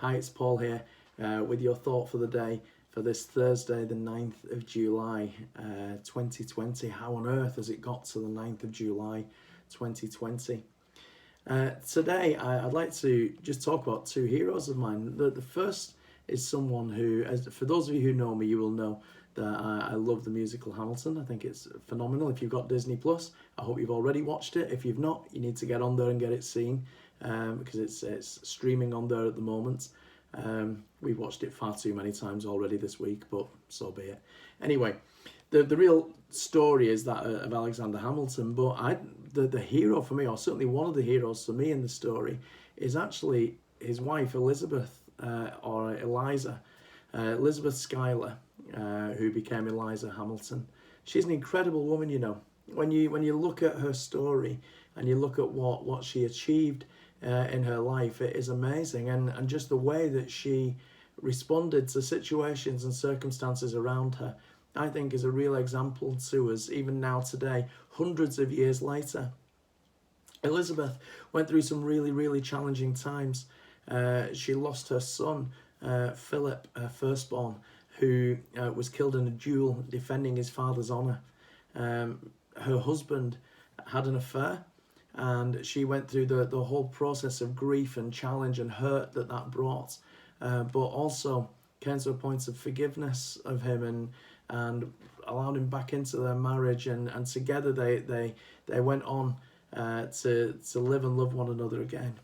Hi, it's Paul here with your thought for the day for this Thursday, the 9th of July 2020. How on earth has it got to the 9th of July 2020? Today, I'd like to just talk about two heroes of mine. The first is someone who, for those of you who know me, you will know that I love the musical Hamilton. I think it's phenomenal. If you've got Disney Plus, I hope you've already watched it. If you've not, you need to get on there and get it seen because it's streaming on there at the moment. We've watched it far too many times already this week, but so be it. Anyway, the real story is that of Alexander Hamilton, but the hero for me, or certainly one of the heroes for me in the story, is actually his wife Elizabeth, or Eliza, Elizabeth Schuyler, who became Eliza Hamilton. She's an incredible woman, you know. When you look at her story and you look at what she achieved in her life, it is amazing, and just the way that she responded to situations and circumstances around her, I think is a real example to us even now today, hundreds of years later. Elizabeth went through some really challenging times. She lost her son, Philip, her firstborn, who was killed in a duel defending his father's honour. Her husband had an affair, and she went through the whole process of grief and challenge and hurt that brought, but also came to a point of forgiveness of him and allowed him back into their marriage, and together they went on to live and love one another again.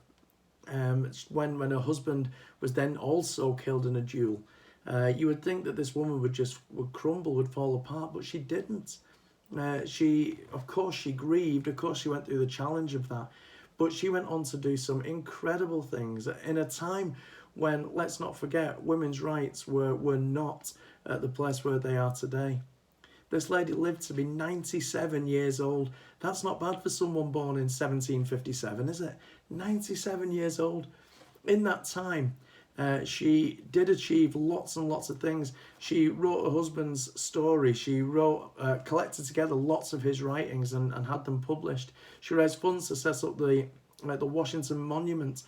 When her husband was then also killed in a duel, you would think that this woman would crumble, would fall apart, but she didn't. She grieved, of course she went through the challenge of that, but she went on to do some incredible things in a time when, let's not forget, women's rights were not at the place where they are today. This lady lived to be 97 years old. That's not bad for someone born in 1757, is it? 97 years old. In that time, she did achieve lots and lots of things. She wrote her husband's story. She collected together lots of his writings and had them published. She raised funds to set up the Washington Monument.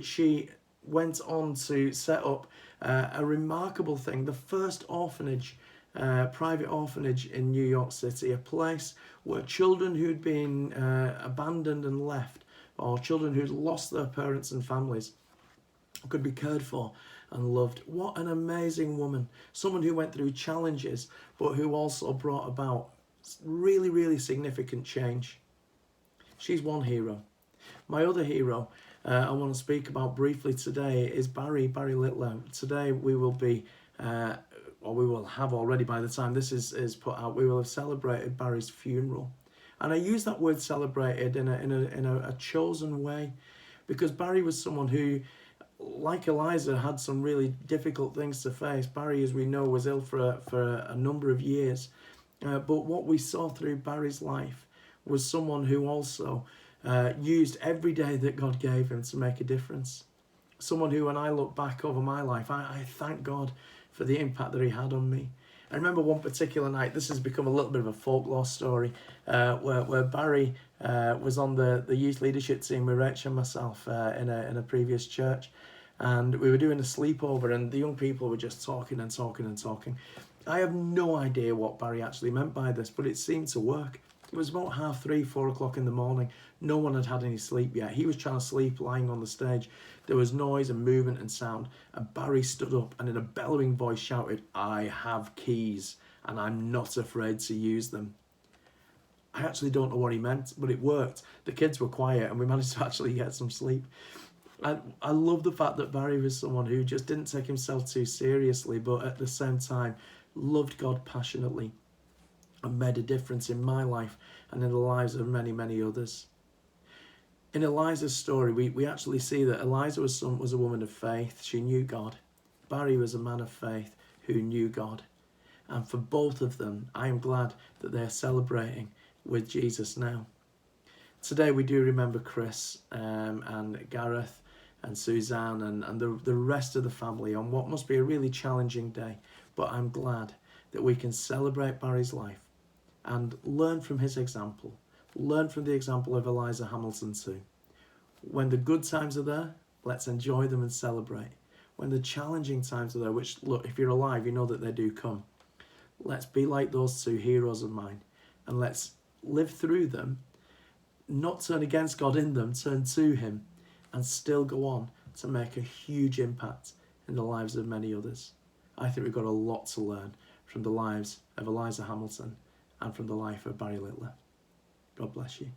She went on to set up a remarkable thing, the first orphanage, private orphanage in New York City, a place where children who'd been abandoned and left, or children who'd lost their parents and families, could be cared for and loved. What an amazing woman. Someone who went through challenges, but who also brought about really significant change. She's one hero. My other hero I want to speak about briefly today is Barry Littler. Today we will be, or we will have already by the time this is put out, we will have celebrated Barry's funeral. And I use that word celebrated in a chosen way, because Barry was someone who, like Eliza, had some really difficult things to face. Barry, as we know, was ill for a number of years. But what we saw through Barry's life was someone who also used every day that God gave him to make a difference. Someone who, when I look back over my life, I thank God for the impact that he had on me. I remember one particular night, this has become a little bit of a folklore story, where Barry was on the youth leadership team with Rach and myself in a previous church, and we were doing a sleepover, and the young people were just talking. I have no idea what Barry actually meant by this, but it seemed to work. It was about 3:30, 4 o'clock in the morning. No one had had any sleep yet. He was trying to sleep lying on the stage. There was noise and movement and sound, and Barry stood up and in a bellowing voice shouted, "I have keys and I'm not afraid to use them." I actually don't know what he meant, but it worked. The kids were quiet and we managed to actually get some sleep. I love the fact that Barry was someone who just didn't take himself too seriously, but at the same time loved God passionately and made a difference in my life and in the lives of many others. In Eliza's story, we actually see that Eliza was a woman of faith. She knew God. Barry was a man of faith who knew God. And for both of them, I am glad that they're celebrating with Jesus now. Today we do remember Chris and Gareth and Suzanne and the rest of the family on what must be a really challenging day. But I'm glad that we can celebrate Barry's life and learn from his example. Learn from the example of Eliza Hamilton too. When the good times are there, Let's enjoy them and celebrate. When the challenging times are there, which, look, if you're alive, you know that they do come. Let's be like those two heroes of mine, and let's live through them, not turn against God in them, turn to him, and still go on to make a huge impact in the lives of many others. I think we've got a lot to learn from the lives of Eliza Hamilton and from the life of Barry Littler. God bless you.